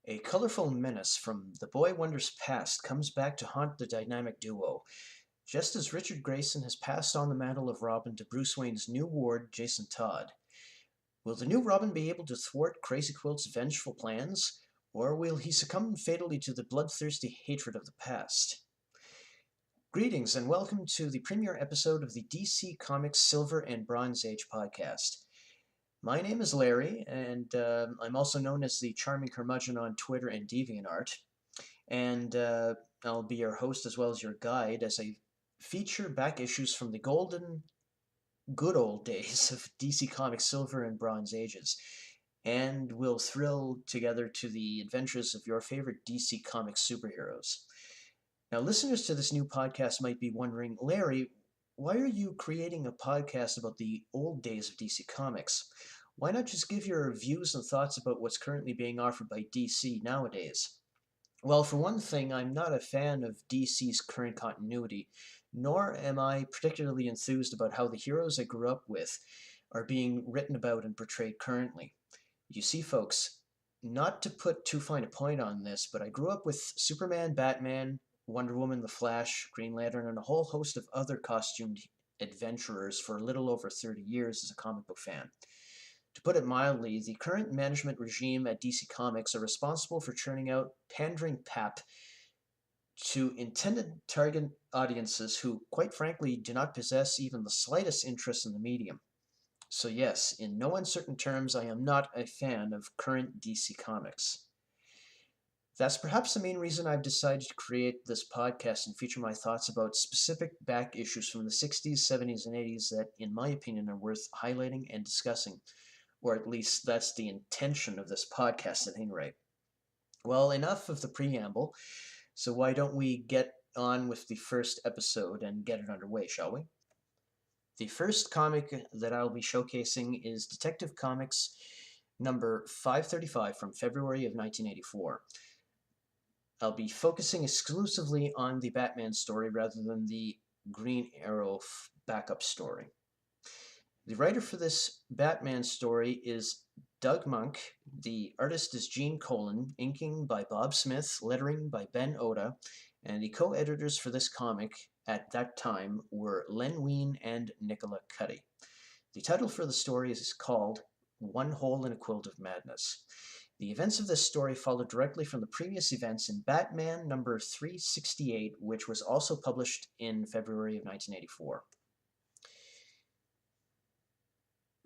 A colorful menace from the boy wonder's past comes back to haunt the dynamic duo. Just as Richard Grayson has passed on the mantle of Robin to Bruce Wayne's new ward, Jason Todd. Will the new Robin be able to thwart Crazy-Quilt's vengeful plans, or will he succumb fatally to the bloodthirsty hatred of the past? Greetings and welcome to the premiere episode of the DC Comics Silver and Bronze Age podcast. My name is Larry, and I'm also known as the Charming Curmudgeon on Twitter and DeviantArt. And I'll be your host as well as your guide as I feature back issues from the golden, good old days of DC Comics Silver and Bronze Ages. And we'll thrill together to the adventures of your favorite DC Comics superheroes. Now, listeners to this new podcast might be wondering, Larry, why are you creating a podcast about the old days of DC Comics? Why not just give your views and thoughts about what's currently being offered by DC nowadays? Well, for one thing, I'm not a fan of DC's current continuity, nor am I particularly enthused about how the heroes I grew up with are being written about and portrayed currently. You see, folks, not to put too fine a point on this, but I grew up with Superman, Batman, Wonder Woman, The Flash, Green Lantern, and a whole host of other costumed adventurers for a little over 30 years as a comic book fan. To put it mildly, the current management regime at DC Comics are responsible for churning out pandering pap to intended target audiences who, quite frankly, do not possess even the slightest interest in the medium. So yes, in no uncertain terms, I am not a fan of current DC Comics. That's perhaps the main reason I've decided to create this podcast and feature my thoughts about specific back issues from the 60s, 70s, and 80s that, in my opinion, are worth highlighting and discussing. Or at least that's the intention of this podcast at any rate. Well, enough of the preamble, so why don't we get on with the first episode and get it underway, shall we? The first comic that I'll be showcasing is Detective Comics number 535 from February of 1984. I'll be focusing exclusively on the Batman story rather than the Green Arrow backup story. The writer for this Batman story is Doug Monk. The artist is Gene Colan, inking by Bob Smith, lettering by Ben Oda, and the co-editors for this comic at that time were Len Wein and Nicola Cuddy. The title for the story is called One Hole in a Quilt of Madness. The events of this story follow directly from the previous events in Batman number 368, which was also published in February of 1984.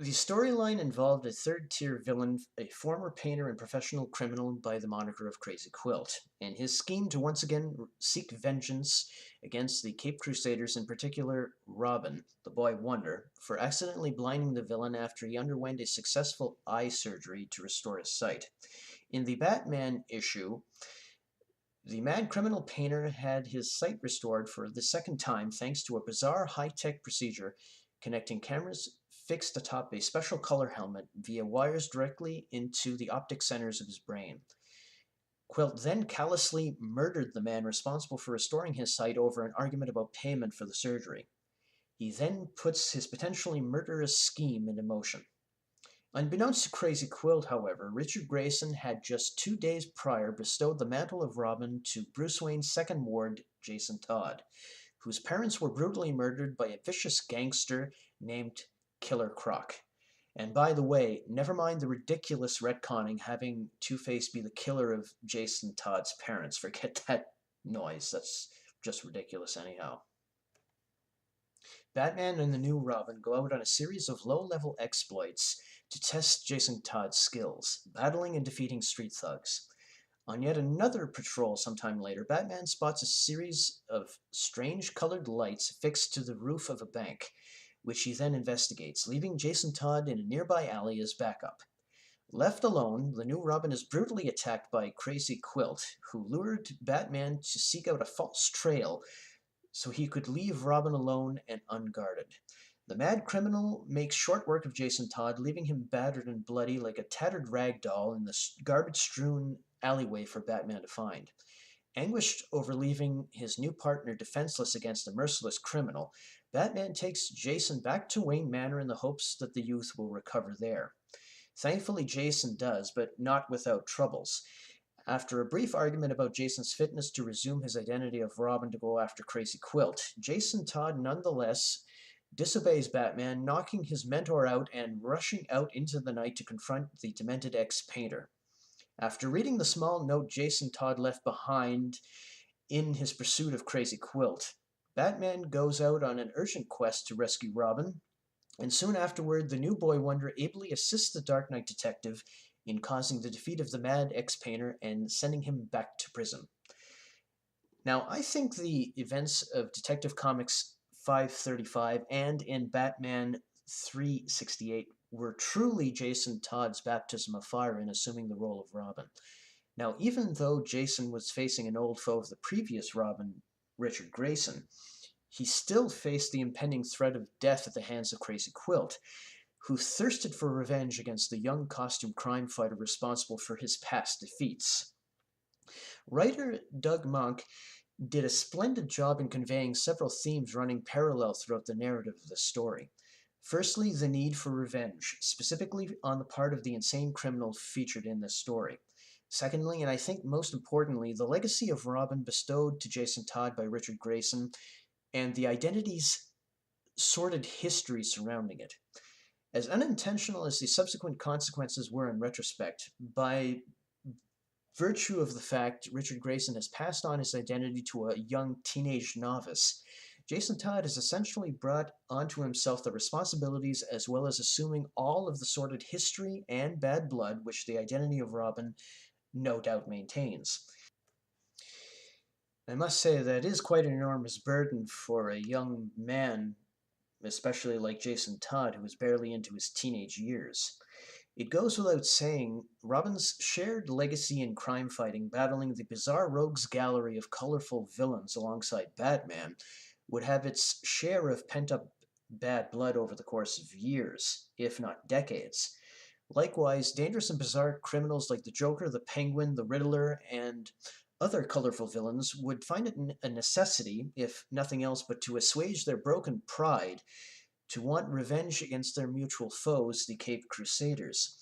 The storyline involved a third-tier villain, a former painter and professional criminal by the moniker of Crazy-Quilt, and his scheme to once again seek vengeance against the Cape Crusaders, in particular Robin, the boy wonder, for accidentally blinding the villain after he underwent a successful eye surgery to restore his sight. In the Batman issue, the mad criminal painter had his sight restored for the second time thanks to a bizarre high-tech procedure connecting cameras fixed atop a special color helmet via wires directly into the optic centers of his brain. Quilt then callously murdered the man responsible for restoring his sight over an argument about payment for the surgery. He then puts his potentially murderous scheme into motion. Unbeknownst to Crazy-Quilt, however, Richard Grayson had just 2 days prior bestowed the mantle of Robin to Bruce Wayne's second ward, Jason Todd, whose parents were brutally murdered by a vicious gangster named Killer Croc. And by the way, never mind the ridiculous retconning having Two-Face be the killer of Jason Todd's parents. Forget that noise. That's just ridiculous anyhow. Batman and the new Robin go out on a series of low-level exploits to test Jason Todd's skills, battling and defeating street thugs. On yet another patrol sometime later, Batman spots a series of strange colored lights fixed to the roof of a bank, which he then investigates, leaving Jason Todd in a nearby alley as backup. Left alone, the new Robin is brutally attacked by Crazy-Quilt, who lured Batman to seek out a false trail so he could leave Robin alone and unguarded. The mad criminal makes short work of Jason Todd, leaving him battered and bloody like a tattered rag doll in the garbage-strewn alleyway for Batman to find. Anguished over leaving his new partner defenseless against a merciless criminal, Batman takes Jason back to Wayne Manor in the hopes that the youth will recover there. Thankfully, Jason does, but not without troubles. After a brief argument about Jason's fitness to resume his identity of Robin to go after Crazy-Quilt, Jason Todd nonetheless disobeys Batman, knocking his mentor out and rushing out into the night to confront the demented ex-painter. After reading the small note Jason Todd left behind in his pursuit of Crazy-Quilt, Batman goes out on an urgent quest to rescue Robin, and soon afterward, the new Boy Wonder ably assists the Dark Knight detective in causing the defeat of the mad ex-painter and sending him back to prison. Now, I think the events of Detective Comics 535 and in Batman 368 were truly Jason Todd's baptism of fire in assuming the role of Robin. Now, even though Jason was facing an old foe of the previous Robin, Richard Grayson, he still faced the impending threat of death at the hands of Crazy-Quilt, who thirsted for revenge against the young costume crime fighter responsible for his past defeats. Writer Doug Monk did a splendid job in conveying several themes running parallel throughout the narrative of the story. Firstly, the need for revenge, specifically on the part of the insane criminal featured in this story. Secondly, and I think most importantly, the legacy of Robin bestowed to Jason Todd by Richard Grayson and the identity's sordid history surrounding it. As unintentional as the subsequent consequences were in retrospect, by virtue of the fact Richard Grayson has passed on his identity to a young teenage novice, Jason Todd has essentially brought onto himself the responsibilities as well as assuming all of the sordid history and bad blood which the identity of Robin no doubt maintains. I must say that is quite an enormous burden for a young man, especially like Jason Todd, who is barely into his teenage years. It goes without saying, Robin's shared legacy in crime fighting, battling the bizarre rogues gallery of colorful villains alongside Batman, would have its share of pent-up bad blood over the course of years, if not decades. Likewise, dangerous and bizarre criminals like the Joker, the Penguin, the Riddler, and other colorful villains would find it a necessity, if nothing else but to assuage their broken pride, to want revenge against their mutual foes, the Caped Crusaders.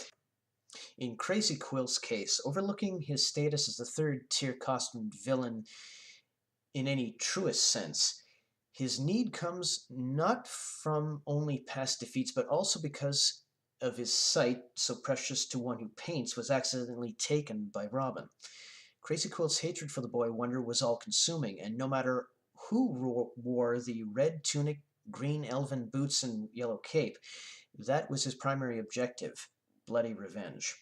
In Crazy-Quilt's case, overlooking his status as a third-tier costumed villain in any truest sense, his need comes not from only past defeats, but also because of his sight, so precious to one who paints, was accidentally taken by Robin. Crazy-Quilt's hatred for the Boy Wonder was all-consuming, and no matter who wore the red tunic, green elven boots, and yellow cape, that was his primary objective: bloody revenge.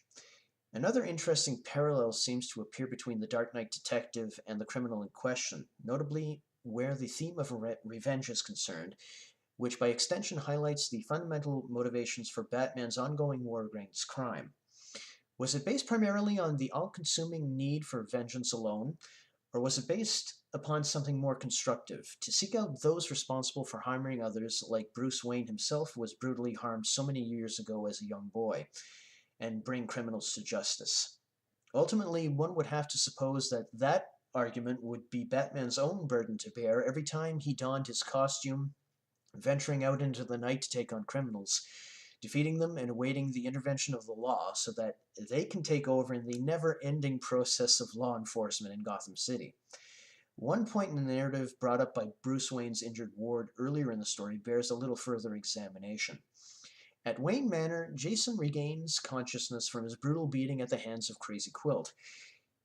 Another interesting parallel seems to appear between the Dark Knight detective and the criminal in question, notably where the theme of revenge is concerned, which by extension highlights the fundamental motivations for Batman's ongoing war against crime. Was it based primarily on the all-consuming need for vengeance alone, or was it based upon something more constructive, to seek out those responsible for harming others, like Bruce Wayne himself was brutally harmed so many years ago as a young boy, and bring criminals to justice? Ultimately, one would have to suppose that that argument would be Batman's own burden to bear every time he donned his costume, venturing out into the night to take on criminals, defeating them and awaiting the intervention of the law so that they can take over in the never-ending process of law enforcement in Gotham City. One point in the narrative brought up by Bruce Wayne's injured ward earlier in the story bears a little further examination. At Wayne Manor, Jason regains consciousness from his brutal beating at the hands of Crazy-Quilt.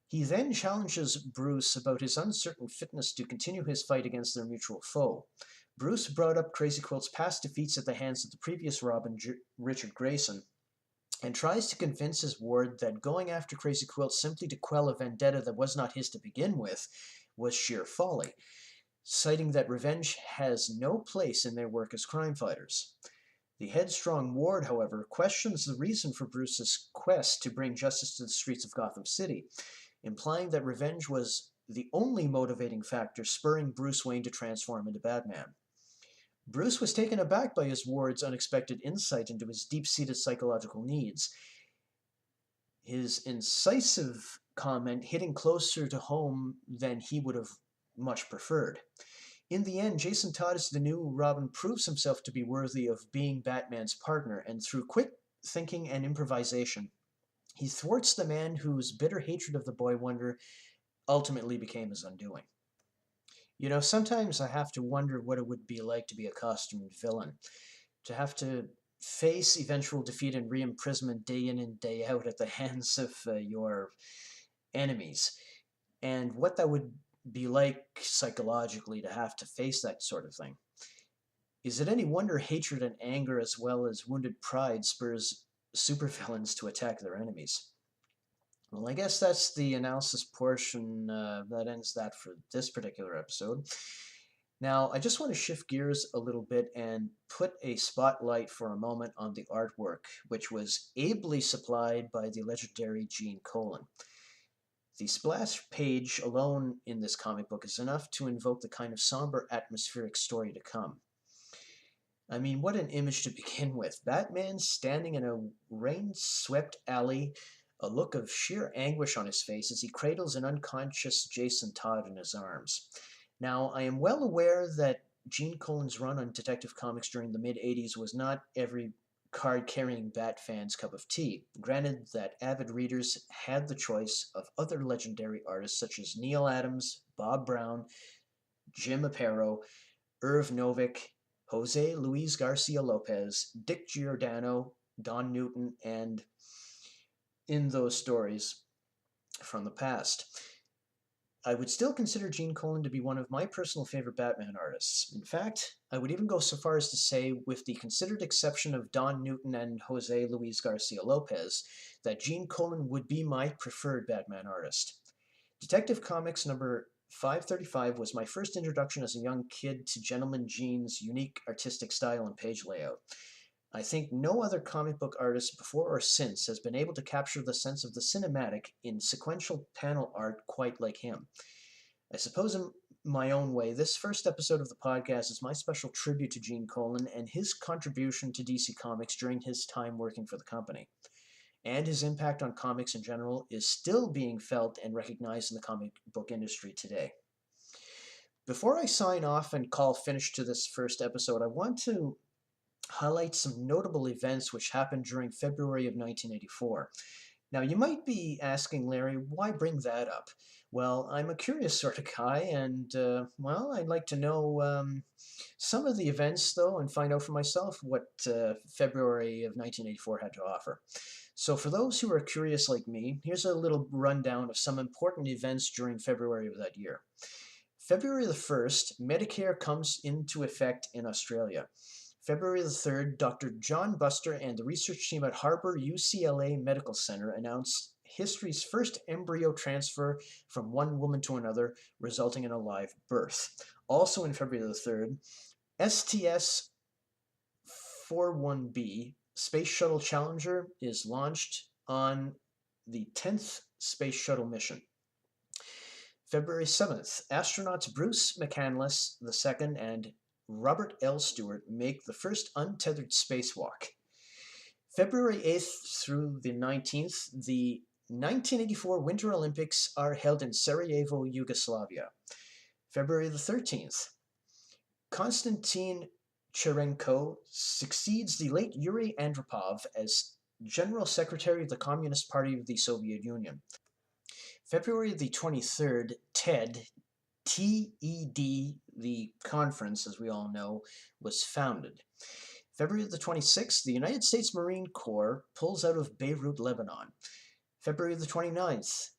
He then challenges Bruce about his uncertain fitness to continue his fight against their mutual foe. Bruce brought up Crazy-Quilt's past defeats at the hands of the previous Robin, Richard Grayson, and tries to convince his ward that going after Crazy-Quilt simply to quell a vendetta that was not his to begin with was sheer folly, citing that revenge has no place in their work as crime fighters. The headstrong ward, however, questions the reason for Bruce's quest to bring justice to the streets of Gotham City, implying that revenge was the only motivating factor spurring Bruce Wayne to transform into Batman. Bruce was taken aback by his ward's unexpected insight into his deep-seated psychological needs, his incisive comment hitting closer to home than he would have much preferred. In the end, Jason Todd as the new Robin proves himself to be worthy of being Batman's partner, and through quick thinking and improvisation, He thwarts the man whose bitter hatred of the boy wonder ultimately became his undoing. Sometimes I have to wonder what it would be like to be a costumed villain, to have to face eventual defeat and re-imprisonment day in and day out at the hands of your enemies, and what that would be like psychologically to have to face that sort of thing. Is it any wonder hatred and anger as well as wounded pride spurs supervillains to attack their enemies? Well, I guess that's the analysis portion that ends that for this particular episode. Now, I just want to shift gears a little bit and put a spotlight for a moment on the artwork, which was ably supplied by the legendary Gene Colan. The splash page alone in this comic book is enough to invoke the kind of somber, atmospheric story to come. I mean, what an image to begin with. Batman standing in a rain-swept alley, a look of sheer anguish on his face as he cradles an unconscious Jason Todd in his arms. Now, I am well aware that Gene Colan's run on Detective Comics during the mid-'80s was not every card-carrying Bat fan's cup of tea. Granted that avid readers had the choice of other legendary artists such as Neil Adams, Bob Brown, Jim Aparo, Irv Novick, Jose Luis Garcia Lopez, Dick Giordano, Don Newton, and in those stories from the past. I would still consider Gene Colan to be one of my personal favorite Batman artists. In fact, I would even go so far as to say, with the considered exception of Don Newton and Jose Luis Garcia Lopez, that Gene Colan would be my preferred Batman artist. Detective Comics number 535 was my first introduction as a young kid to Gentleman Gene's unique artistic style and page layout. I think no other comic book artist before or since has been able to capture the sense of the cinematic in sequential panel art quite like him. I suppose in my own way, this first episode of the podcast is my special tribute to Gene Colan and his contribution to DC Comics during his time working for the company. And his impact on comics in general is still being felt and recognized in the comic book industry today. Before I sign off and call finish to this first episode, I want to highlight some notable events which happened during February of 1984. Now, you might be asking, Larry, why bring that up? Well, I'm a curious sort of guy, and, I'd like to know some of the events, though, and find out for myself what February of 1984 had to offer. So for those who are curious like me, here's a little rundown of some important events during February of that year. February the 1st, Medicare comes into effect in Australia. February the 3rd, Dr. John Buster and the research team at Harbor UCLA Medical Center announced history's first embryo transfer from one woman to another, resulting in a live birth. Also in February the 3rd, STS-41B, Space Shuttle Challenger, is launched on the 10th Space Shuttle mission. February 7th, astronauts Bruce McCandless II and Robert L. Stewart make the first untethered spacewalk. February 8th through the 19th, the 1984 Winter Olympics are held in Sarajevo, Yugoslavia. February the 13th, Konstantin Cherenko succeeds the late Yuri Andropov as General Secretary of the Communist Party of the Soviet Union. February the 23rd, TED, the conference, as we all know, was founded. February the 26th, the United States Marine Corps pulls out of Beirut, Lebanon. February the 29th,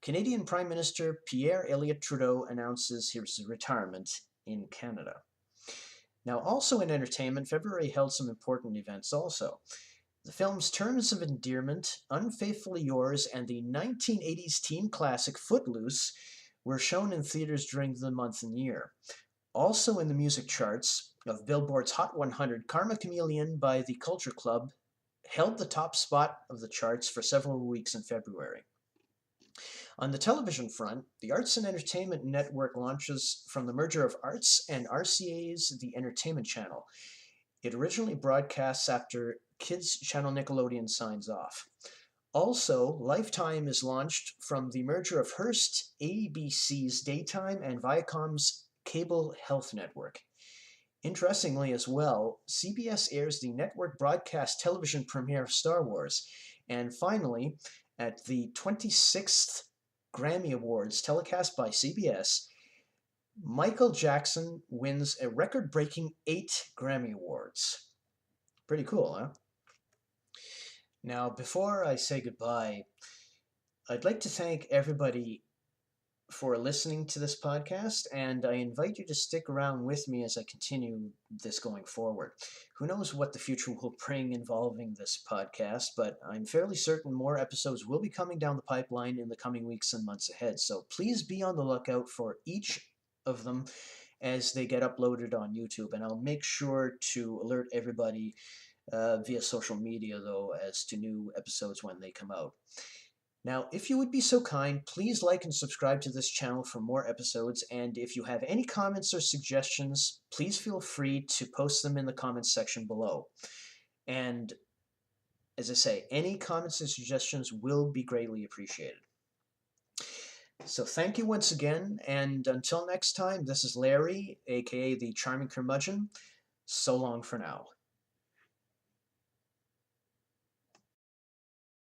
Canadian Prime Minister Pierre Elliott Trudeau announces his retirement in Canada. Now, also in entertainment, February held some important events also. The films Terms of Endearment, Unfaithfully Yours, and the 1980s teen classic Footloose were shown in theaters during the month and year. Also in the music charts of Billboard's Hot 100, Karma Chameleon by the Culture Club held the top spot of the charts for several weeks in February. On the television front, the Arts and Entertainment Network launches from the merger of Arts and RCA's The Entertainment Channel. It originally broadcasts after Kids Channel Nickelodeon signs off. Also, Lifetime is launched from the merger of Hearst, ABC's Daytime, and Viacom's Cable Health Network. Interestingly as well, CBS airs the network broadcast television premiere of Star Wars, And finally, at the 26th Grammy Awards telecast by CBS, Michael Jackson wins a record-breaking 8 Grammy Awards. Pretty cool, huh? Now, before I say goodbye, I'd like to thank everybody for listening to this podcast, and I invite you to stick around with me as I continue this going forward. Who knows what the future will bring involving this podcast, but I'm fairly certain more episodes will be coming down the pipeline in the coming weeks and months ahead. So please be on the lookout for each of them as they get uploaded on YouTube, and I'll make sure to alert everybody via social media, though, as to new episodes when they come out. Now, if you would be so kind, please like and subscribe to this channel for more episodes, and if you have any comments or suggestions, please feel free to post them in the comments section below. And as I say, any comments and suggestions will be greatly appreciated. So thank you once again, and until next time, this is Larry, aka the Charming Curmudgeon. So long for now.